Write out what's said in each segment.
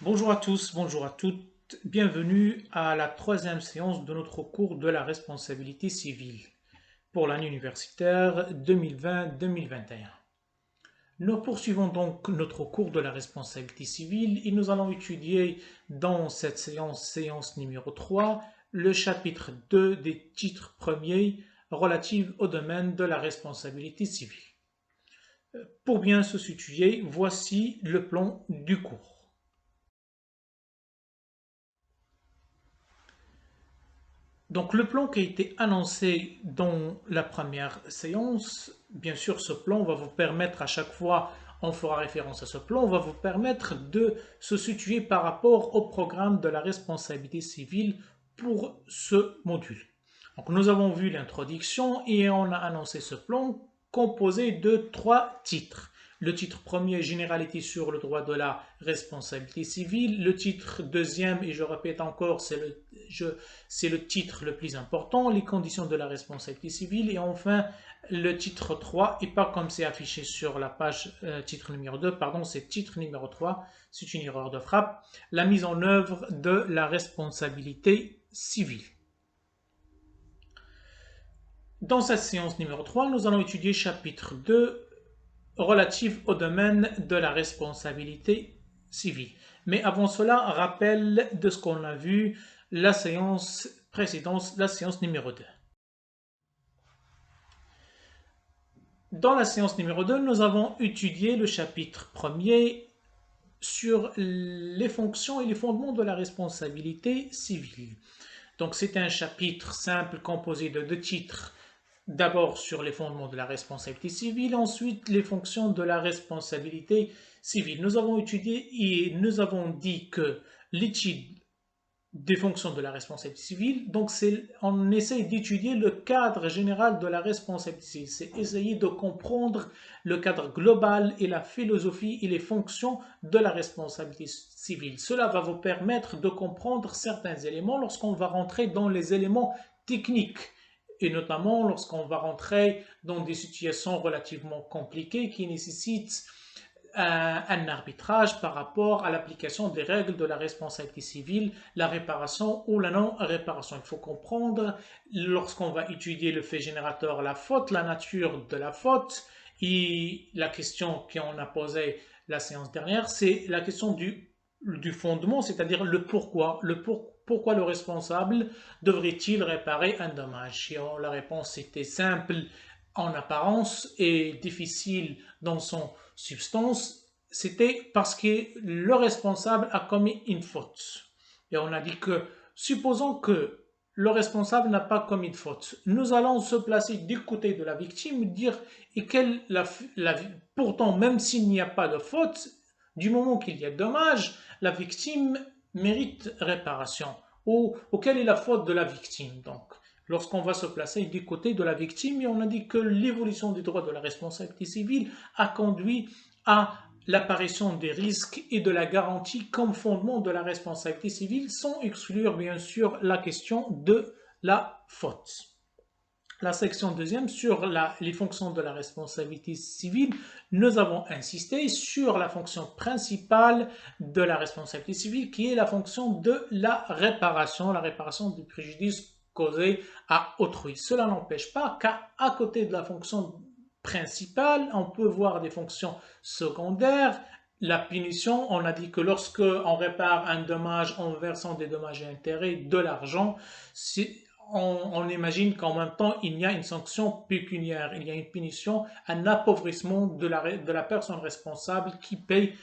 Bonjour à tous, bonjour à toutes, bienvenue à la troisième séance de notre cours de la responsabilité civile pour l'année universitaire 2020-2021. Nous poursuivons donc notre cours de la responsabilité civile et nous allons étudier dans cette séance numéro 3, le chapitre 2 des titres premiers relatifs au domaine de la responsabilité civile. Pour bien se situer, voici le plan du cours. Donc le plan qui a été annoncé dans la première séance, bien sûr ce plan va vous permettre à chaque fois, on fera référence à ce plan, va vous permettre de se situer par rapport au programme de la responsabilité civile pour ce module. Donc nous avons vu l'introduction et on a annoncé ce plan composé de 3 titres. Le titre premier, généralité sur le droit de la responsabilité civile. Le titre deuxième, et je répète encore, c'est le titre le plus important, les conditions de la responsabilité civile. Et enfin, le titre 3, et pas comme c'est affiché sur la page titre numéro 2, pardon, c'est titre numéro 3, c'est une erreur de frappe, la mise en œuvre de la responsabilité civile. Dans cette séance numéro 3, nous allons étudier chapitre 2 relatif au domaine de la responsabilité civile. Mais avant cela, rappel de ce qu'on a vu la séance précédente, la séance numéro 2. Dans la séance numéro 2, nous avons étudié le chapitre premier sur les fonctions et les fondements de la responsabilité civile. Donc c'est un chapitre simple composé de 2 titres. D'abord sur les fondements de la responsabilité civile, ensuite les fonctions de la responsabilité civile. Nous avons étudié et nous avons dit que l'étude des fonctions de la responsabilité civile, donc on essaie d'étudier le cadre général de la responsabilité civile, c'est essayer de comprendre le cadre global et la philosophie et les fonctions de la responsabilité civile. Cela va vous permettre de comprendre certains éléments lorsqu'on va rentrer dans les éléments techniques et notamment lorsqu'on va rentrer dans des situations relativement compliquées qui nécessitent un arbitrage par rapport à l'application des règles de la responsabilité civile, la réparation ou la non-réparation. Il faut comprendre, lorsqu'on va étudier le fait générateur, la faute, la nature de la faute, et la question qu'on a posée la séance dernière, c'est la question du fondement, c'est-à-dire le pourquoi. Pourquoi le responsable devrait-il réparer un dommage? Et la réponse était simple en apparence et difficile dans son substance, c'était parce que le responsable a commis une faute. Et on a dit que, supposons que le responsable n'a pas commis de faute, nous allons se placer du côté de la victime, dire, et pourtant, même s'il n'y a pas de faute, du moment qu'il y a dommage, la victime mérite réparation. Ou quelle est la faute de la victime, donc lorsqu'on va se placer du côté de la victime, et on a dit que l'évolution des droits de la responsabilité civile a conduit à l'apparition des risques et de la garantie comme fondement de la responsabilité civile, sans exclure bien sûr la question de la faute. La section deuxième sur les fonctions de la responsabilité civile, nous avons insisté sur la fonction principale de la responsabilité civile qui est la fonction de la réparation du préjudice causé à autrui. Cela n'empêche pas qu'à côté de la fonction principale, on peut voir des fonctions secondaires. La punition, on a dit que lorsque on répare un dommage en versant des dommages et intérêts, de l'argent, on imagine qu'en même temps, il y a une sanction pécuniaire, il y a une punition, un appauvrissement de la personne responsable qui paye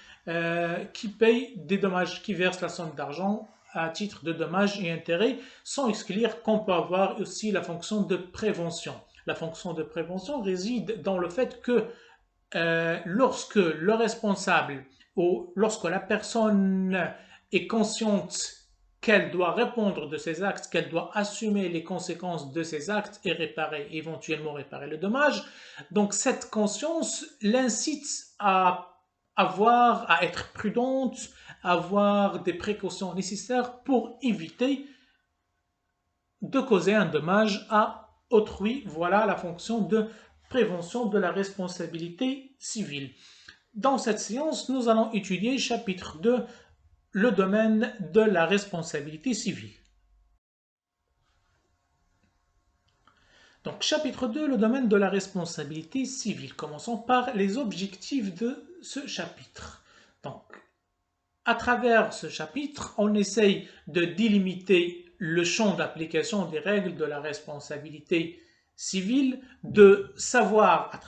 des dommages, qui verse la somme d'argent à titre de dommages et intérêts, sans exclure qu'on peut avoir aussi la fonction de prévention. La fonction de prévention réside dans le fait que lorsque le responsable ou lorsque la personne est consciente qu'elle doit répondre de ses actes, qu'elle doit assumer les conséquences de ses actes et éventuellement réparer le dommage. Donc cette conscience l'incite à être prudente, à avoir des précautions nécessaires pour éviter de causer un dommage à autrui. Voilà la fonction de prévention de la responsabilité civile. Dans cette séance, nous allons étudier chapitre 2 le domaine de la responsabilité civile. Donc, chapitre 2, le domaine de la responsabilité civile. Commençons par les objectifs de ce chapitre. Donc, à travers ce chapitre, on essaye de délimiter le champ d'application des règles de la responsabilité civile, de savoir,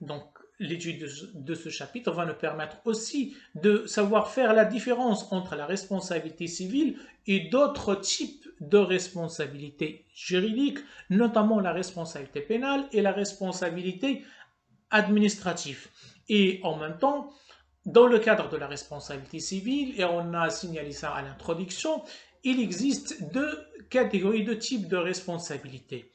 donc l'étude de ce chapitre va nous permettre aussi de savoir faire la différence entre la responsabilité civile et d'autres types de responsabilités juridiques, notamment la responsabilité pénale et la responsabilité administrative. Et en même temps, dans le cadre de la responsabilité civile, et on a signalé ça à l'introduction, il existe deux catégories, deux types de responsabilité.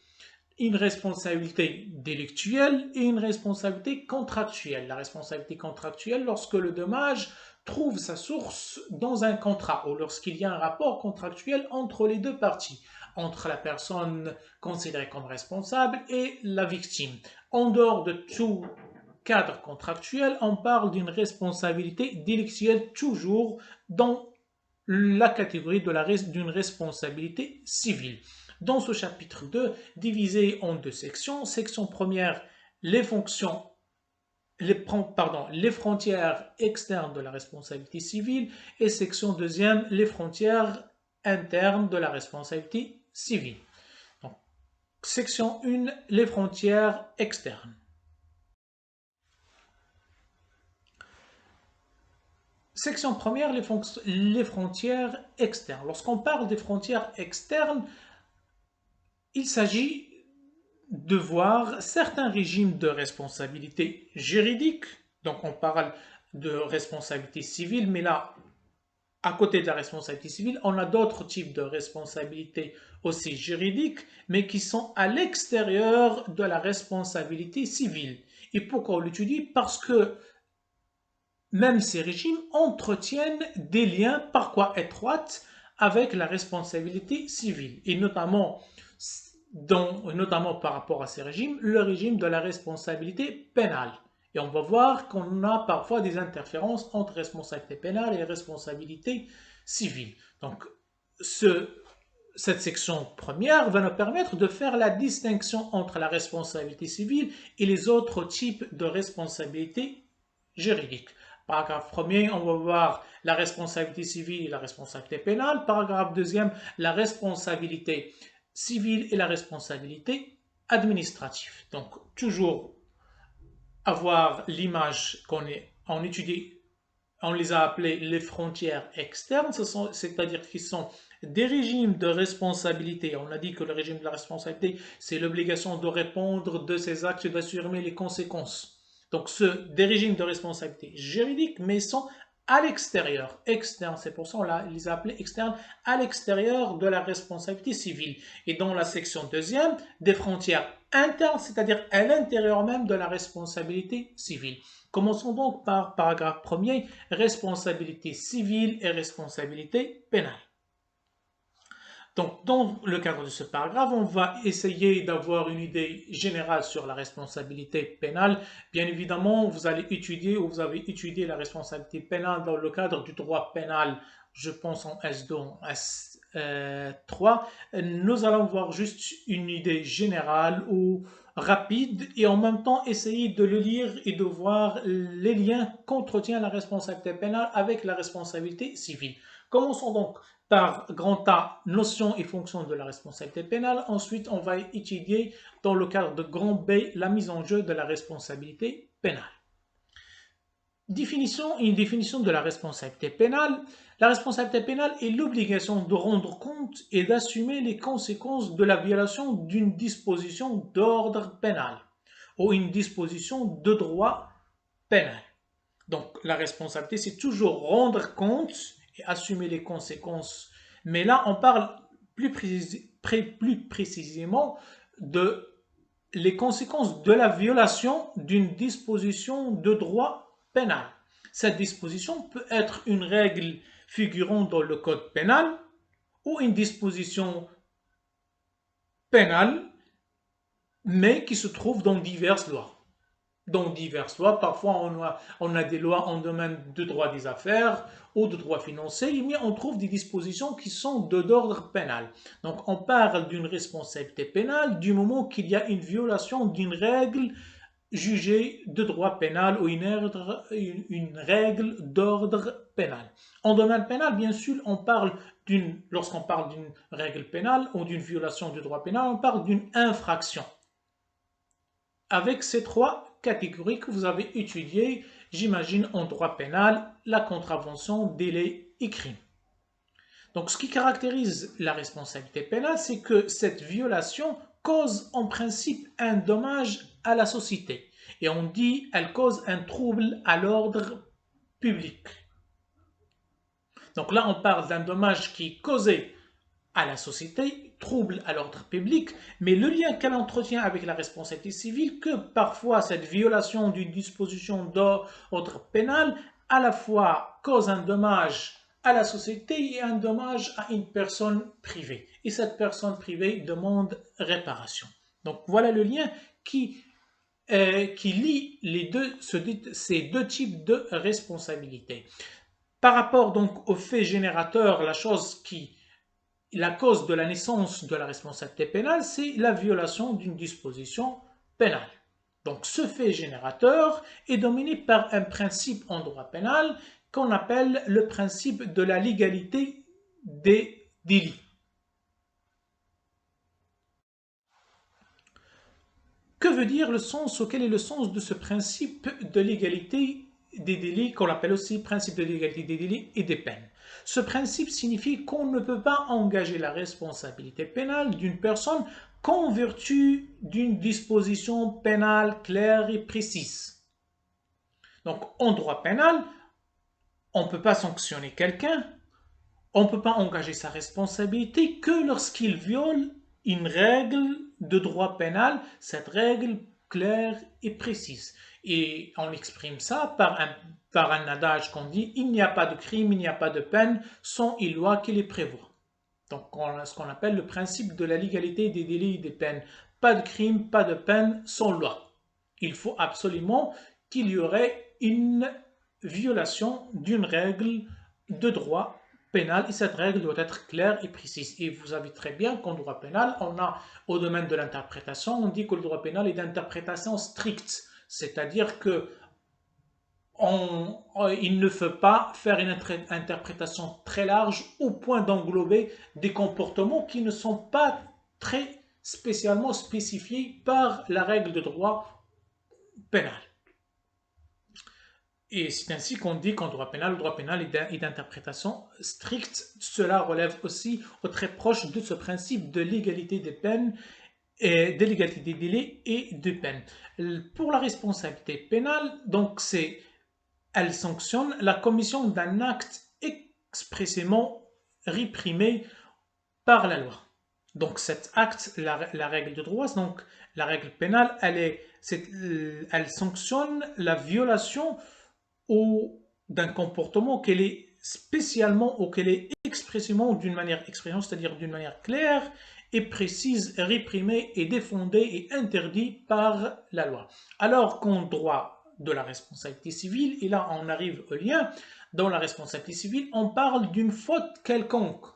Une responsabilité délictuelle et une responsabilité contractuelle. La responsabilité contractuelle, lorsque le dommage trouve sa source dans un contrat ou lorsqu'il y a un rapport contractuel entre les deux parties, entre la personne considérée comme responsable et la victime. En dehors de tout cadre contractuel, on parle d'une responsabilité délictuelle toujours dans la catégorie d'une responsabilité civile. Dans ce chapitre 2, divisé en deux sections, section première, les fonctions, les frontières externes de la responsabilité civile et section deuxième, les frontières internes de la responsabilité civile. Donc, section 1, les frontières externes. Section première, les frontières externes. Lorsqu'on parle des frontières externes, il s'agit de voir certains régimes de responsabilité juridique. Donc on parle de responsabilité civile, mais là, à côté de la responsabilité civile, on a d'autres types de responsabilités aussi juridiques, mais qui sont à l'extérieur de la responsabilité civile. Et pourquoi on l'étudie? Parce que même ces régimes entretiennent des liens parfois étroits avec la responsabilité civile, et notamment par rapport à ces régimes, le régime de la responsabilité pénale. Et on va voir qu'on a parfois des interférences entre responsabilité pénale et responsabilité civile. Donc, cette section première va nous permettre de faire la distinction entre la responsabilité civile et les autres types de responsabilités juridiques. Paragraphe premier, on va voir la responsabilité civile et la responsabilité pénale. Paragraphe deuxième, la responsabilité civile et la responsabilité administrative. Donc, toujours avoir l'image on étudie, on les a appelées les frontières externes, c'est-à-dire qu'ils sont des régimes de responsabilité. On a dit que le régime de la responsabilité, c'est l'obligation de répondre de ses actes et d'assumer les conséquences. Donc, des régimes de responsabilité juridique, mais sont à l'extérieur. Externe, c'est pour ça qu'on les a appelés externes, à l'extérieur de la responsabilité civile. Et dans la section deuxième, des frontières internes, c'est-à-dire à l'intérieur même de la responsabilité civile. Commençons donc par paragraphe premier, responsabilité civile et responsabilité pénale. Donc, dans le cadre de ce paragraphe, on va essayer d'avoir une idée générale sur la responsabilité pénale. Bien évidemment, vous allez étudier ou vous avez étudié la responsabilité pénale dans le cadre du droit pénal, je pense en S2, en S3. Nous allons voir juste une idée générale ou rapide et en même temps essayer de le lire et de voir les liens qu'entretient la responsabilité pénale avec la responsabilité civile. Commençons donc par grand A, notion et fonction de la responsabilité pénale. Ensuite, on va étudier dans le cadre de grand B la mise en jeu de la responsabilité pénale. Une définition de la responsabilité pénale. La responsabilité pénale est l'obligation de rendre compte et d'assumer les conséquences de la violation d'une disposition d'ordre pénal ou une disposition de droit pénal. Donc, la responsabilité, c'est toujours rendre compte et assumer les conséquences. Mais là, on parle plus précisément de les conséquences de la violation d'une disposition de droit pénal. Cette disposition peut être une règle figurant dans le code pénal ou une disposition pénale, mais qui se trouve dans diverses lois. dans diverses lois. Parfois, on a des lois en domaine de droit des affaires ou de droit financier, mais on trouve des dispositions qui sont d'ordre pénal. Donc, on parle d'une responsabilité pénale du moment qu'il y a une violation d'une règle jugée de droit pénal ou une règle d'ordre pénal. En domaine pénal, bien sûr, lorsqu'on parle d'une règle pénale ou d'une violation du droit pénal, on parle d'une infraction. Avec ces trois catégories que vous avez étudiées, j'imagine en droit pénal, la contravention, délai et crime. Donc ce qui caractérise la responsabilité pénale, c'est que cette violation cause en principe un dommage à la société. Et on dit elle cause un trouble à l'ordre public. Donc là, on parle d'un dommage qui est causé à la société, trouble à l'ordre public, mais le lien qu'elle entretient avec la responsabilité civile, que parfois cette violation d'une disposition d'ordre pénal à la fois cause un dommage à la société et un dommage à une personne privée. Et cette personne privée demande réparation. Donc voilà le lien qui lie ces deux types de responsabilités. Par rapport donc au fait générateur, la cause de la naissance de la responsabilité pénale, c'est la violation d'une disposition pénale. Donc ce fait générateur est dominé par un principe en droit pénal qu'on appelle le principe de la légalité des délits. Que veut dire le sens, ou quel est le sens de ce principe de l'égalité des délits, qu'on appelle aussi principe de l'égalité des délits et des peines? Ce principe signifie qu'on ne peut pas engager la responsabilité pénale d'une personne qu'en vertu d'une disposition pénale claire et précise. Donc, en droit pénal, on ne peut pas sanctionner quelqu'un, on ne peut pas engager sa responsabilité que lorsqu'il viole une règle de droit pénal, cette règle claire et précise. Et on exprime ça par un adage qu'on dit « il n'y a pas de crime, il n'y a pas de peine sans une loi qui les prévoit ». Donc ce qu'on appelle le principe de la légalité des délits et des peines. Pas de crime, pas de peine sans loi. Il faut absolument qu'il y aurait une violation d'une règle de droit pénal et cette règle doit être claire et précise. Et vous savez très bien qu'en droit pénal, on a au domaine de l'interprétation, on dit que le droit pénal est d'interprétation stricte, c'est-à-dire que il ne faut pas faire une interprétation très large au point d'englober des comportements qui ne sont pas très spécialement spécifiés par la règle de droit pénal. Et c'est ainsi qu'on dit qu'en droit pénal, le droit pénal est d'interprétation stricte. Cela relève aussi au très proche de ce principe de l'égalité des peines, et de l'égalité des délais et des peines. Pour la responsabilité pénale, donc elle sanctionne la commission d'un acte expressément réprimé par la loi. Donc cet acte, la règle de droit, donc la règle pénale, elle sanctionne la violation d'un comportement qu'elle est spécialement ou qu'elle est expressément d'une manière c'est-à-dire d'une manière claire et précise, réprimée et défendée et interdit par la loi. Alors qu'en droit de la responsabilité civile, et là on arrive au lien, dans la responsabilité civile, on parle d'une faute quelconque.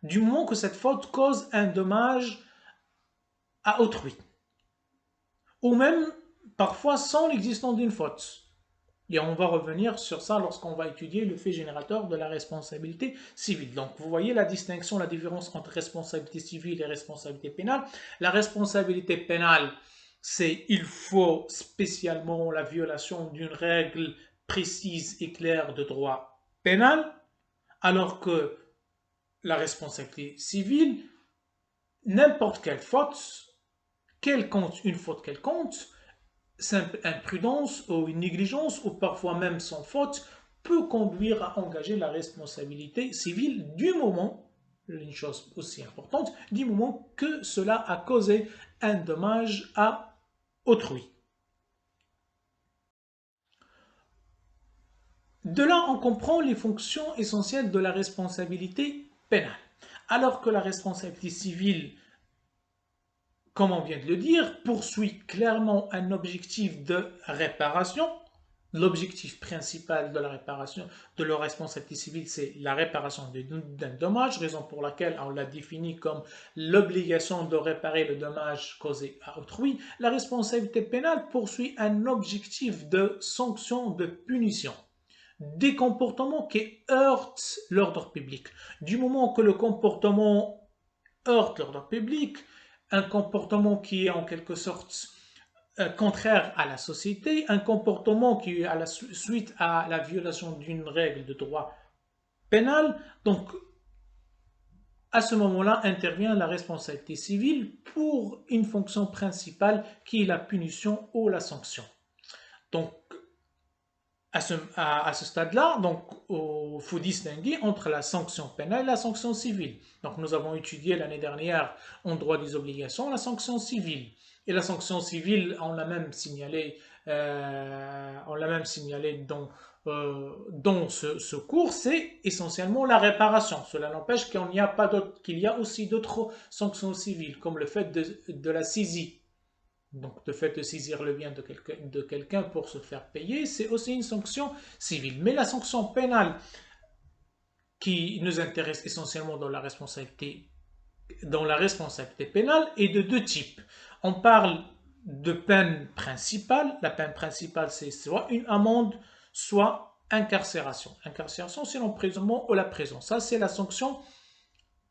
Du moment que cette faute cause un dommage à autrui. Ou même parfois sans l'existence d'une faute. Et on va revenir sur ça lorsqu'on va étudier le fait générateur de la responsabilité civile. Donc vous voyez la distinction, la différence entre responsabilité civile et responsabilité pénale. La responsabilité pénale, c'est il faut spécialement la violation d'une règle précise et claire de droit pénal, alors que la responsabilité civile, n'importe quelle faute, une faute quelconque, simple imprudence ou une négligence, ou parfois même sans faute, peut conduire à engager la responsabilité civile du moment, une chose aussi importante, du moment que cela a causé un dommage à autrui. De là, on comprend les fonctions essentielles de la responsabilité pénale. Alors que la responsabilité civile comme on vient de le dire, poursuit clairement un objectif de réparation. L'objectif principal de la réparation, de la responsabilité civile, c'est la réparation d'un dommage, raison pour laquelle on l'a défini comme l'obligation de réparer le dommage causé à autrui. La responsabilité pénale poursuit un objectif de sanction, de punition des comportements qui heurtent l'ordre public. Du moment que le comportement heurte l'ordre public, un comportement qui est en quelque sorte contraire à la société, un comportement qui est à la suite à la violation d'une règle de droit pénal, donc à ce moment-là intervient la responsabilité civile pour une fonction principale qui est la punition ou la sanction. Donc à ce stade-là, donc, il faut distinguer entre la sanction pénale et la sanction civile. Donc, nous avons étudié l'année dernière en droit des obligations la sanction civile. Et la sanction civile, on l'a même signalé, dans ce cours, c'est essentiellement la réparation. Cela n'empêche qu'il y a aussi d'autres sanctions civiles, comme le fait de la saisie. Donc, le fait de saisir le bien de quelqu'un pour se faire payer, c'est aussi une sanction civile. Mais la sanction pénale qui nous intéresse essentiellement dans la responsabilité pénale est de deux types. On parle de peine principale. La peine principale, c'est soit une amende, soit incarcération. Incarcération, c'est l'emprisonnement ou la prison. Ça, c'est la sanction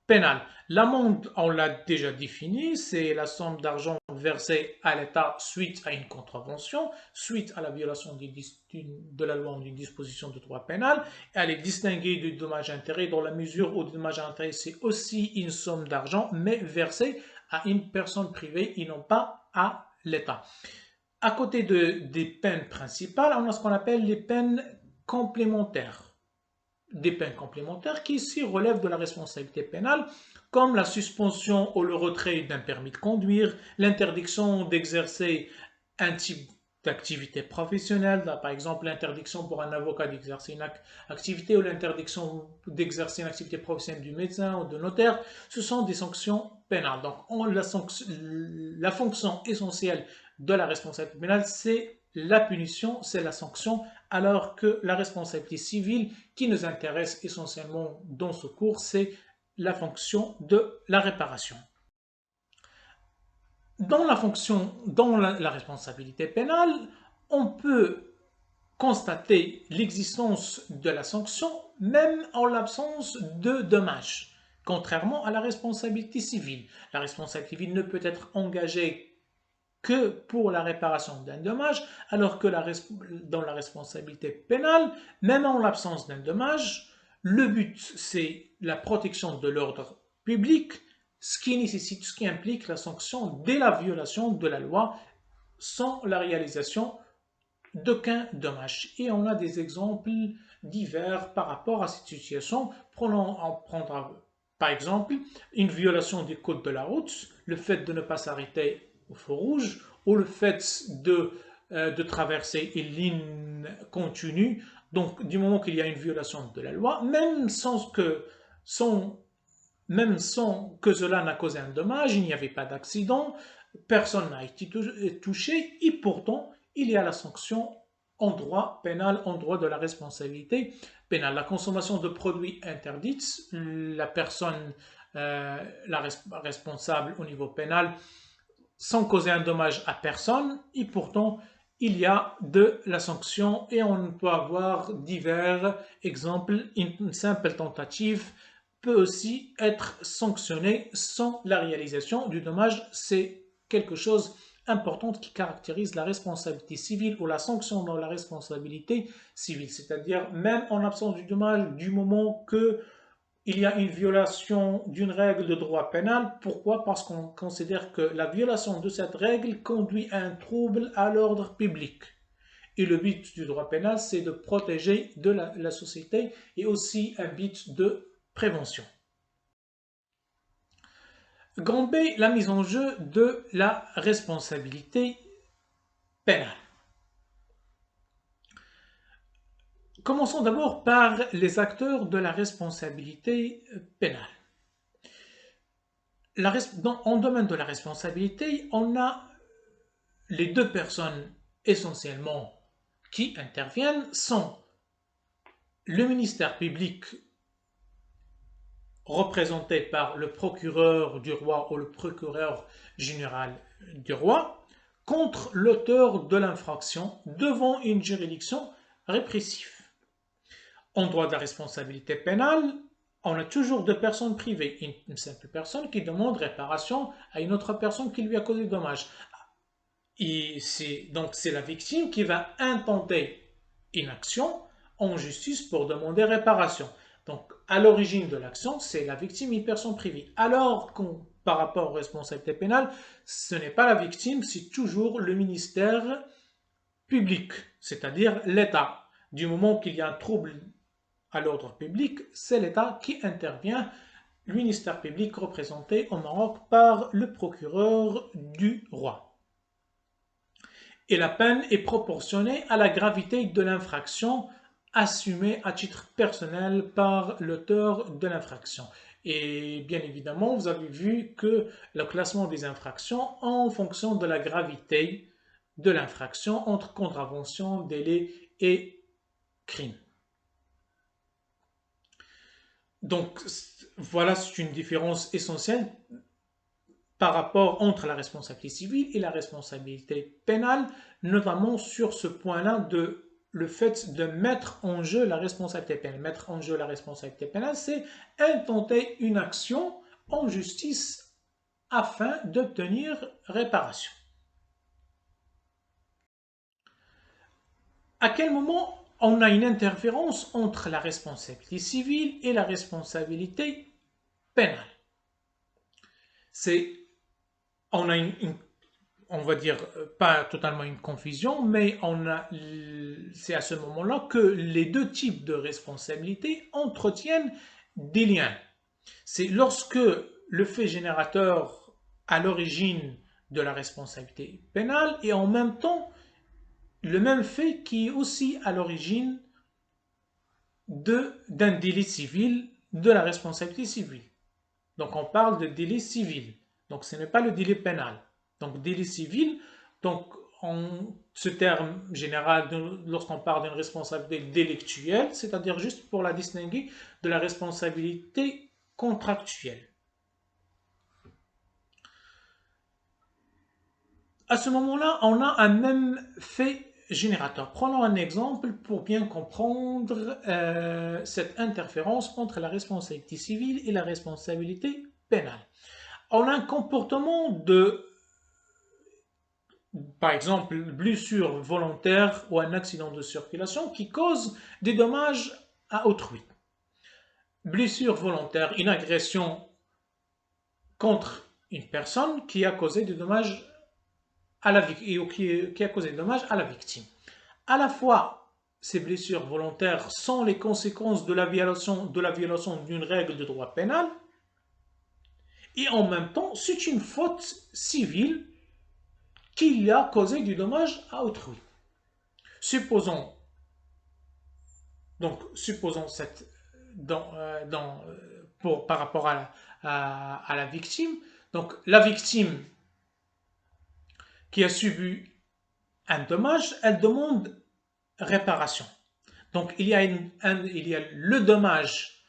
pénale. L'amende, on l'a déjà définie, c'est la somme d'argent versée à l'État suite à une contravention, suite à la violation de la loi ou d'une disposition de droit pénal. Elle est distinguée du dommage-intérêt dans la mesure où le dommage-intérêt, c'est aussi une somme d'argent, mais versée à une personne privée et non pas à l'État. À côté des peines principales, on a ce qu'on appelle les peines complémentaires. Des peines complémentaires qui ici relèvent de la responsabilité pénale, comme la suspension ou le retrait d'un permis de conduire, l'interdiction d'exercer un type d'activité professionnelle, par exemple l'interdiction pour un avocat d'exercer une activité ou l'interdiction d'exercer une activité professionnelle du médecin ou de notaire, ce sont des sanctions pénales. Donc la fonction essentielle de la responsabilité pénale, c'est la punition, c'est la sanction, alors que la responsabilité civile qui nous intéresse essentiellement dans ce cours, c'est la fonction de la réparation. Dans la responsabilité pénale, on peut constater l'existence de la sanction même en l'absence de dommages, contrairement à la responsabilité civile. La responsabilité civile ne peut être engagée que pour la réparation d'un dommage, alors que dans la responsabilité pénale, même en l'absence d'un dommage, le but c'est la protection de l'ordre public, ce qui implique la sanction dès la violation de la loi sans la réalisation d'aucun dommage. Et on a des exemples divers par rapport à cette situation. On prendra par exemple une violation des codes de la route, le fait de ne pas s'arrêter au feu rouge, ou le fait de traverser une ligne continue. Donc, du moment qu'il y a une violation de la loi, même sans que cela n'a causé un dommage, il n'y avait pas d'accident, personne n'a été touché, et pourtant, il y a la sanction en droit pénal, en droit de la responsabilité pénale. La consommation de produits interdits, la personne responsable au niveau pénal, sans causer un dommage à personne, et pourtant il y a de la sanction et on peut avoir divers exemples. Une simple tentative peut aussi être sanctionnée sans la réalisation du dommage. C'est quelque chose important qui caractérise la responsabilité civile ou la sanction dans la responsabilité civile, c'est-à-dire même en absence du dommage, du moment que il y a une violation d'une règle de droit pénal. Pourquoi? Parce qu'on considère que la violation de cette règle conduit à un trouble à l'ordre public. Et le but du droit pénal, c'est de protéger de la société et aussi un but de prévention. Grand B, la mise en jeu de la responsabilité pénale. Commençons d'abord par les acteurs de la responsabilité pénale. En domaine de la responsabilité, on a les deux personnes essentiellement qui interviennent sont le ministère public représenté par le procureur du roi ou le procureur général du roi contre l'auteur de l'infraction devant une juridiction répressive. En droit de la responsabilité pénale, on a toujours deux personnes privées. Une simple personne qui demande réparation à une autre personne qui lui a causé dommage. Et donc c'est la victime qui va intenter une action en justice pour demander réparation. Donc à l'origine de l'action, c'est la victime et personne privée. Alors que par rapport aux responsabilités pénales, ce n'est pas la victime, c'est toujours le ministère public, c'est-à-dire l'État. Du moment qu'il y a un trouble à l'ordre public, c'est l'État qui intervient, le ministère public représenté au Maroc par le procureur du roi. Et la peine est proportionnée à la gravité de l'infraction assumée à titre personnel par l'auteur de l'infraction. Et bien évidemment, vous avez vu que le classement des infractions en fonction de la gravité de l'infraction entre contravention, délai et crime. Donc voilà, c'est une différence essentielle par rapport entre la responsabilité civile et la responsabilité pénale, notamment sur ce point-là de le fait de mettre en jeu la responsabilité pénale. Mettre en jeu la responsabilité pénale, c'est intenter une action en justice afin d'obtenir réparation. À quel moment on a une interférence entre la responsabilité civile et la responsabilité pénale? On a on va dire, pas totalement une confusion, mais c'est à ce moment-là que les deux types de responsabilités entretiennent des liens. C'est lorsque le fait générateur à l'origine de la responsabilité pénale et en même temps le même fait qui est aussi à l'origine d'un délit civil de la responsabilité civile. Donc on parle de délit civil. Donc ce n'est pas le délit pénal. Donc délit civil, donc ce terme général lorsqu'on parle d'une responsabilité délictuelle, c'est-à-dire juste pour la distinguer de la responsabilité contractuelle. À ce moment-là, on a un même fait générateur. Prenons un exemple pour bien comprendre cette interférence entre la responsabilité civile et la responsabilité pénale. On a un comportement par exemple, blessure volontaire ou un accident de circulation qui cause des dommages à autrui. Blessure volontaire, une agression contre une personne qui a causé des dommages à la victime, qui a causé des dommages à la victime. À la fois, ces blessures volontaires sont les conséquences de la violation d'une règle de droit pénal, et en même temps, c'est une faute civile qui a causé du dommage à autrui. Supposons cette, par rapport à la victime, donc la victime qui a subi un dommage, elle demande réparation. Donc il y a le dommage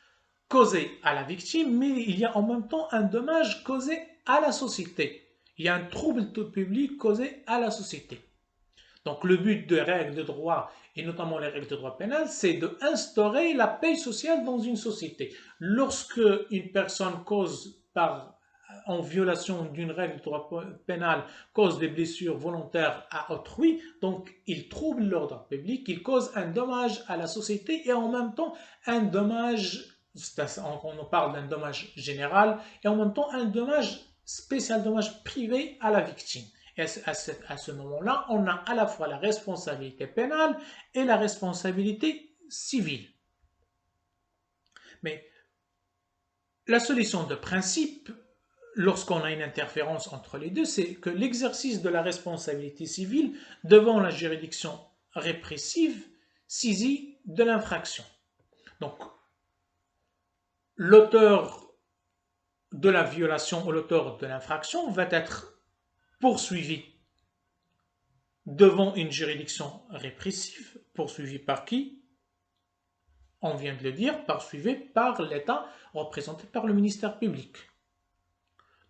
causé à la victime, mais il y a en même temps un dommage causé à la société. Il y a un trouble public causé à la société. Donc le but des règles de droit, et notamment les règles de droit pénal, c'est d'instaurer la paix sociale dans une société. Lorsque une personne en violation d'une règle de droit pénal, cause des blessures volontaires à autrui, donc il trouble l'ordre public, il cause un dommage à la société et en même temps un dommage, on parle d'un dommage général, et en même temps un dommage spécial, dommage privé à la victime. Et à ce moment-là, on a à la fois la responsabilité pénale et la responsabilité civile. Mais la solution de principe, lorsqu'on a une interférence entre les deux, c'est que l'exercice de la responsabilité civile devant la juridiction répressive saisit de l'infraction. Donc, l'auteur de la violation ou l'auteur de l'infraction va être poursuivi devant une juridiction répressive, poursuivi par qui? On vient de le dire, poursuivi par l'État représenté par le ministère public.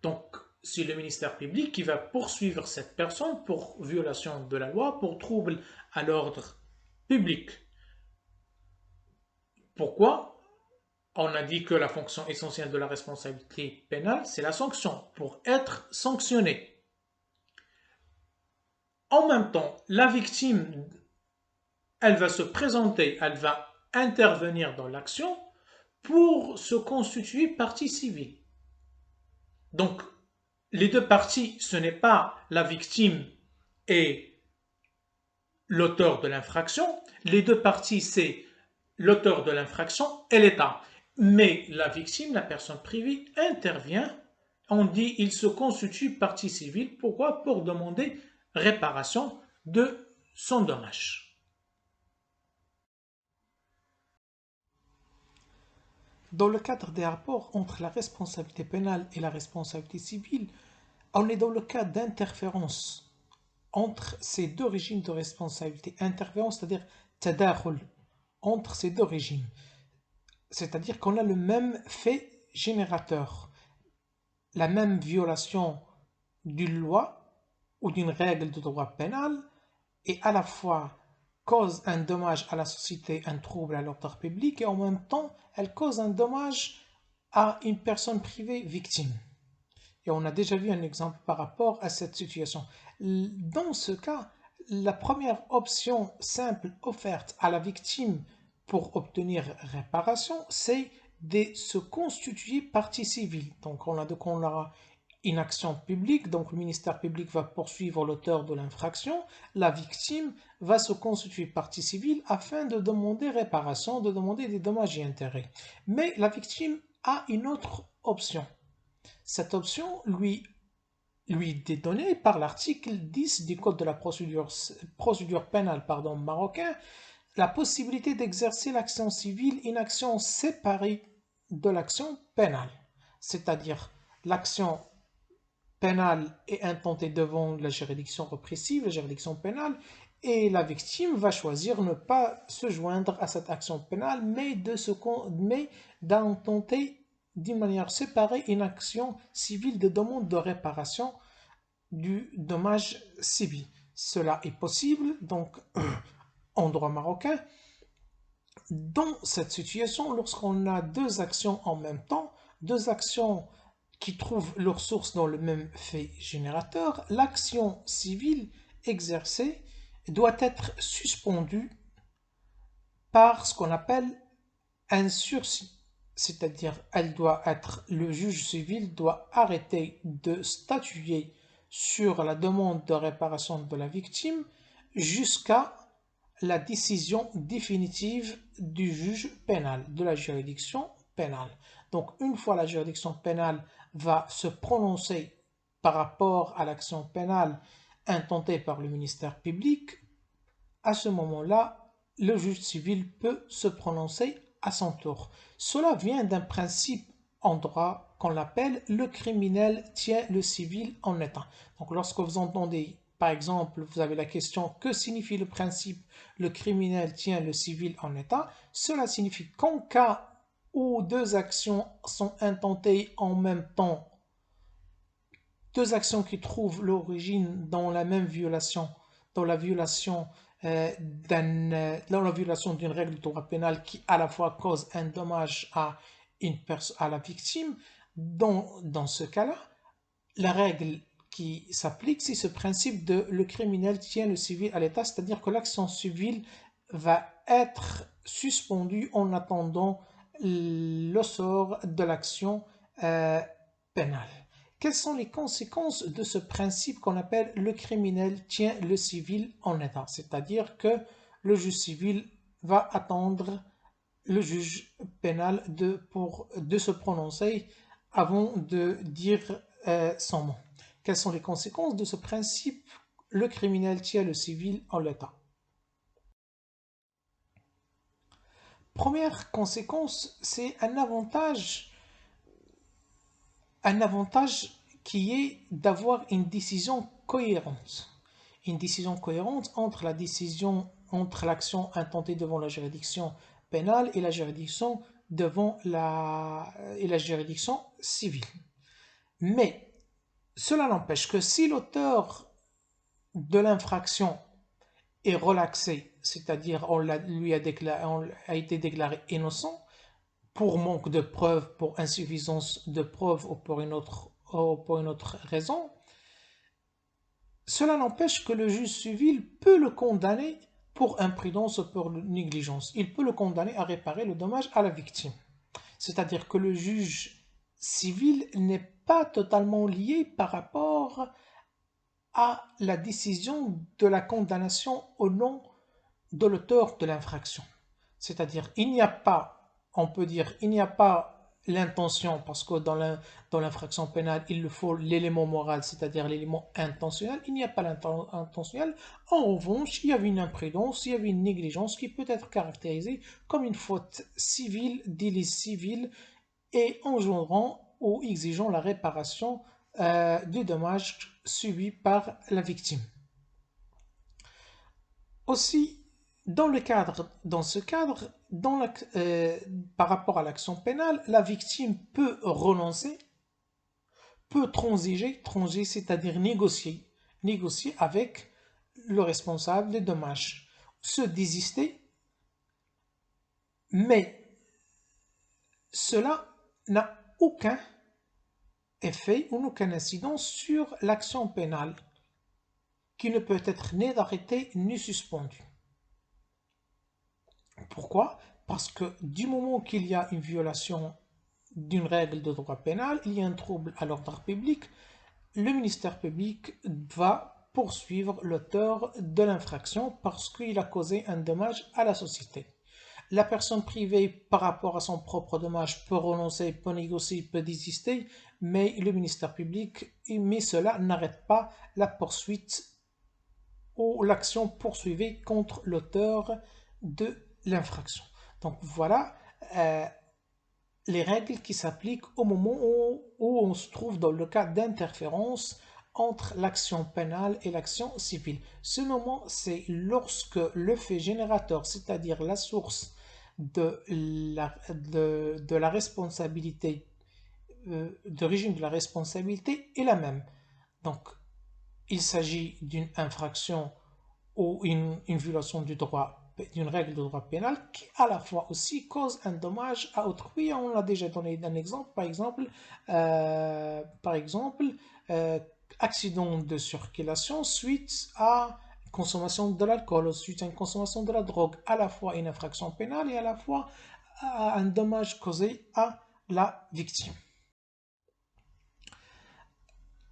Donc, c'est le ministère public qui va poursuivre cette personne pour violation de la loi, pour trouble à l'ordre public. Pourquoi? On a dit que la fonction essentielle de la responsabilité pénale, c'est la sanction, pour être sanctionné. En même temps, la victime, elle va se présenter, elle va intervenir dans l'action pour se constituer partie civile. Donc, les deux parties, ce n'est pas la victime et l'auteur de l'infraction. Les deux parties, c'est l'auteur de l'infraction et l'État. Mais la victime, la personne privée, intervient. On dit il se constitue partie civile. Pourquoi? Pour demander réparation de son dommage. Dans le cadre des rapports entre la responsabilité pénale et la responsabilité civile, on est dans le cas d'interférence entre ces deux régimes de responsabilité. Interférence, c'est-à-dire tadakhul, entre ces deux régimes. C'est-à-dire qu'on a le même fait générateur, la même violation d'une loi ou d'une règle de droit pénal, et à la fois cause un dommage à la société, un trouble à l'ordre public, et en même temps, elle cause un dommage à une personne privée victime. Et on a déjà vu un exemple par rapport à cette situation. Dans ce cas, la première option simple offerte à la victime pour obtenir réparation, c'est de se constituer partie civile. Donc on aura une action publique, donc le ministère public va poursuivre l'auteur de l'infraction, la victime va se constituer partie civile afin de demander réparation, de demander des dommages et intérêts. Mais la victime a une autre option. Cette option lui est donnée par l'article 10 du Code de la procédure pénale marocain, la possibilité d'exercer l'action civile, une action séparée de l'action pénale. C'est-à-dire l'action pénale est intentée devant la juridiction répressive, la juridiction pénale, et la victime va choisir ne pas se joindre à cette action pénale, mais d'intenter d'une manière séparée une action civile de demande de réparation du dommage civil. Cela est possible, donc, en droit marocain. Dans cette situation, lorsqu'on a deux actions en même temps, deux actions qui trouvent leur source dans le même fait générateur, l'action civile exercée doit être suspendue par ce qu'on appelle un sursis. C'est-à-dire, le juge civil doit arrêter de statuer sur la demande de réparation de la victime jusqu'à la décision définitive du juge pénal, de la juridiction pénale. Donc, une fois la juridiction pénale va se prononcer par rapport à l'action pénale intentée par le ministère public, à ce moment-là, le juge civil peut se prononcer à son tour. Cela vient d'un principe en droit qu'on appelle le criminel tient le civil en état. Donc lorsque vous entendez, par exemple, vous avez la question que signifie le principe le criminel tient le civil en état, cela signifie qu'en cas où deux actions sont intentées en même temps, deux actions qui trouvent l'origine dans la même violation, dans la violation dans la violation d'une règle de droit pénal qui à la fois cause un dommage à la victime, dans ce cas-là, la règle qui s'applique, c'est ce principe de le criminel tient le civil à l'état, c'est-à-dire que l'action civile va être suspendue en attendant le sort de l'action pénale. Quelles sont les conséquences de ce principe qu'on appelle le criminel tient le civil en état? C'est-à-dire que le juge civil va attendre le juge pénal de se prononcer avant de dire son mot. Quelles sont les conséquences de ce principe? Le criminel tient le civil en l'état. Première conséquence, c'est un avantage un avantage qui est d'avoir une décision cohérente. Une décision cohérente entre la décision, entre l'action intentée devant la juridiction pénale et la juridiction et la juridiction civile. Mais cela n'empêche que si l'auteur de l'infraction est relaxé, c'est-à-dire on a été déclaré innocent pour manque de preuves, pour insuffisance de preuves ou pour une autre raison, cela n'empêche que le juge civil peut le condamner pour imprudence ou pour négligence. Il peut le condamner à réparer le dommage à la victime. C'est-à-dire que le juge civil n'est pas totalement lié par rapport à la décision de la condamnation au nom de l'auteur de l'infraction. C'est-à-dire, il n'y a pas, on peut dire, il n'y a pas l'intention, parce que dans l'infraction pénale, il faut l'élément moral, c'est-à-dire l'élément intentionnel. Il n'y a pas l'intentionnel. En revanche, il y avait une imprudence, il y avait une négligence qui peut être caractérisée comme une faute civile, délit civil, et engendrant ou exigeant la réparation du dommage subi par la victime. Aussi, dans ce cadre, par rapport à l'action pénale, la victime peut renoncer, peut transiger, c'est-à-dire négocier avec le responsable des dommages, se désister, mais cela n'a aucun effet ou aucun incident sur l'action pénale, qui ne peut être ni arrêtée ni suspendue. Pourquoi? Parce que du moment qu'il y a une violation d'une règle de droit pénal, il y a un trouble à l'ordre public, le ministère public va poursuivre l'auteur de l'infraction parce qu'il a causé un dommage à la société. La personne privée, par rapport à son propre dommage, peut renoncer, peut négocier, peut désister, mais le ministère public, mais cela n'arrête pas la poursuite ou l'action poursuivie contre l'auteur de l'infraction. Donc voilà les règles qui s'appliquent au moment où on se trouve dans le cas d'interférence entre l'action pénale et l'action civile. Ce moment, c'est lorsque le fait générateur, c'est-à-dire la source de la responsabilité, de régime de la responsabilité est la même. Donc, il s'agit d'une infraction ou une violation du droit, d'une règle de droit pénal qui à la fois aussi cause un dommage à autrui. On a déjà donné un exemple, par exemple accident de circulation suite à consommation de l'alcool, suite à une consommation de la drogue, à la fois une infraction pénale et à la fois un dommage causé à la victime.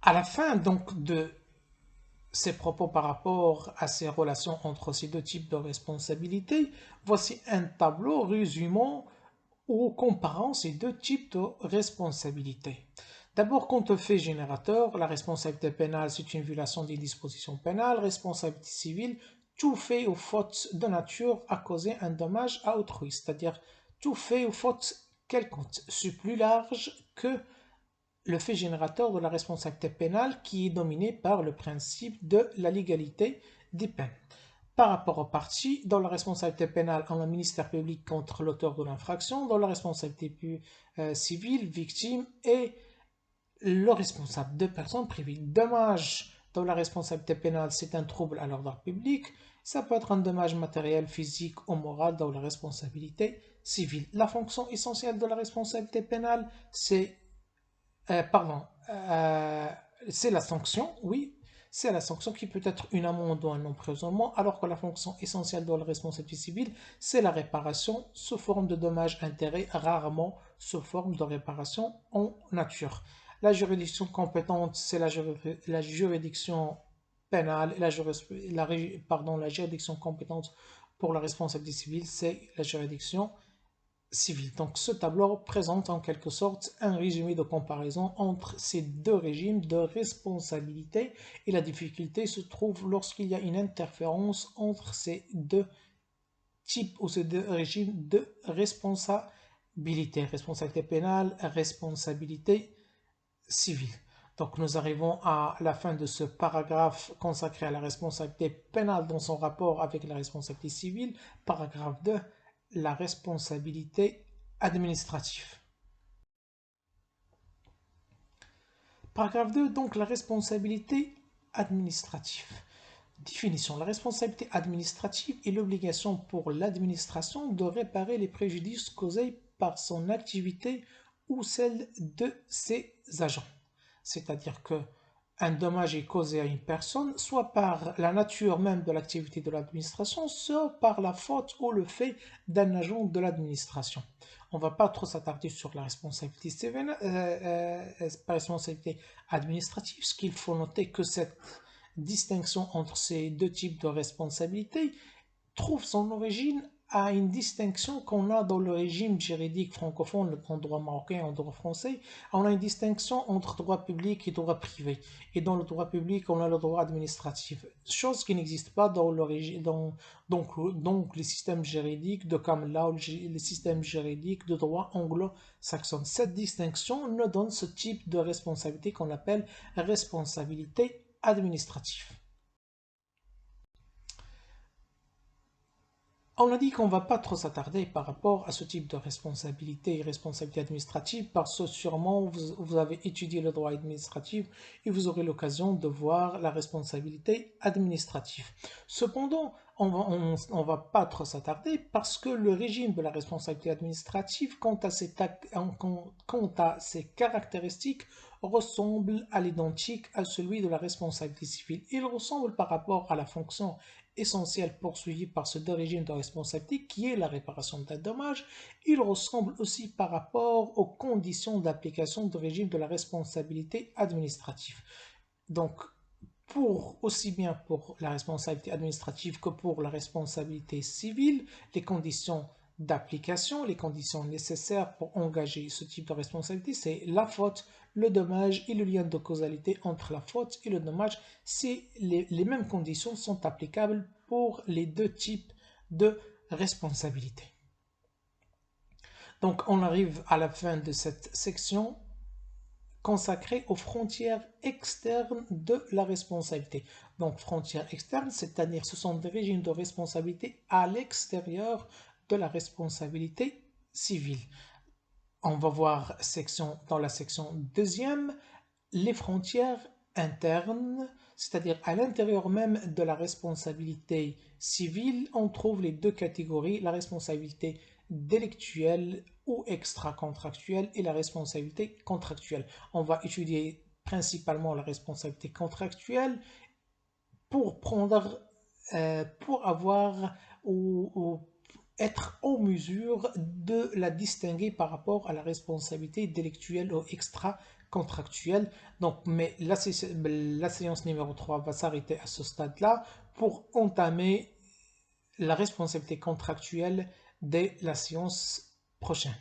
À la fin donc de ces propos par rapport à ces relations entre ces deux types de responsabilités, voici un tableau résumant ou comparant ces deux types de responsabilités. D'abord, quant au fait générateur, la responsabilité pénale, c'est une violation des dispositions pénales. Responsabilité civile, tout fait ou faute de nature à causer un dommage à autrui, c'est-à-dire tout fait ou faute quelconque. C'est plus large que le fait générateur de la responsabilité pénale qui est dominé par le principe de la légalité des peines. Par rapport aux parties, dans la responsabilité pénale, on a le ministère public contre l'auteur de l'infraction, dans la responsabilité civile, victime et le responsable de personnes privées. Dommage dans la responsabilité pénale, c'est un trouble à l'ordre public. Ça peut être un dommage matériel, physique ou moral dans la responsabilité civile. La fonction essentielle de la responsabilité pénale, c'est pardon, c'est la sanction, oui, c'est la sanction qui peut être une amende ou un emprisonnement, alors que la fonction essentielle de la responsabilité civile, c'est la réparation sous forme de dommages-intérêts, rarement sous forme de réparation en nature. La juridiction compétente, c'est la juridiction pénale, la juridiction compétente pour la responsabilité civile, c'est la juridiction civile. Donc ce tableau présente en quelque sorte un résumé de comparaison entre ces deux régimes de responsabilité et la difficulté se trouve lorsqu'il y a une interférence entre ces deux types ou ces deux régimes de responsabilité. Responsabilité pénale, responsabilité civile. Donc nous arrivons à la fin de ce paragraphe consacré à la responsabilité pénale dans son rapport avec la responsabilité civile. Paragraphe 2, la responsabilité administrative. Paragraphe 2, donc la responsabilité administrative. Définition. La responsabilité administrative est l'obligation pour l'administration de réparer les préjudices causés par son activité ou celle de ses agents. C'est-à-dire que un dommage est causé à une personne, soit par la nature même de l'activité de l'administration, soit par la faute ou le fait d'un agent de l'administration. On ne va pas trop s'attarder sur la responsabilité responsabilité administrative, ce qu'il faut noter que cette distinction entre ces deux types de responsabilités trouve son origine à une distinction qu'on a dans le régime juridique francophone, en droit marocain et en droit français. On a une distinction entre droit public et droit privé. Et dans le droit public, on a le droit administratif, chose qui n'existe pas dans le régime, donc les systèmes juridiques de Kamla ou les systèmes juridiques de droit anglo-saxon. Cette distinction nous donne ce type de responsabilité qu'on appelle responsabilité administrative. On a dit qu'on ne va pas trop s'attarder par rapport à ce type de responsabilité et responsabilité administrative parce que sûrement vous avez étudié le droit administratif et vous aurez l'occasion de voir la responsabilité administrative. Cependant, on va pas trop s'attarder parce que le régime de la responsabilité administrative, quant à ses caractéristiques, ressemble à l'identique à celui de la responsabilité civile. Il ressemble par rapport à la fonction essentiel poursuivi par ce deux régimes de responsabilité qui est la réparation d'un dommage. Il ressemble aussi par rapport aux conditions d'application du régime de la responsabilité administrative. Donc, aussi bien pour la responsabilité administrative que pour la responsabilité civile, les conditions d'application, les conditions nécessaires pour engager ce type de responsabilité, c'est la faute, le dommage et le lien de causalité entre la faute et le dommage. Les mêmes conditions sont applicables pour les deux types de responsabilité. Donc on arrive à la fin de cette section consacrée aux frontières externes de la responsabilité. Donc frontières externes, c'est-à-dire ce sont des régimes de responsabilité à l'extérieur de la responsabilité civile. On va voir dans la section deuxième, les frontières internes, c'est-à-dire à l'intérieur même de la responsabilité civile, on trouve les deux catégories, la responsabilité délictuelle ou extra-contractuelle et la responsabilité contractuelle. On va étudier principalement la responsabilité contractuelle pour avoir ou être en mesure de la distinguer par rapport à la responsabilité délictuelle ou extra-contractuelle. Donc, mais la séance numéro 3 va s'arrêter à ce stade-là pour entamer la responsabilité contractuelle dès la séance prochaine.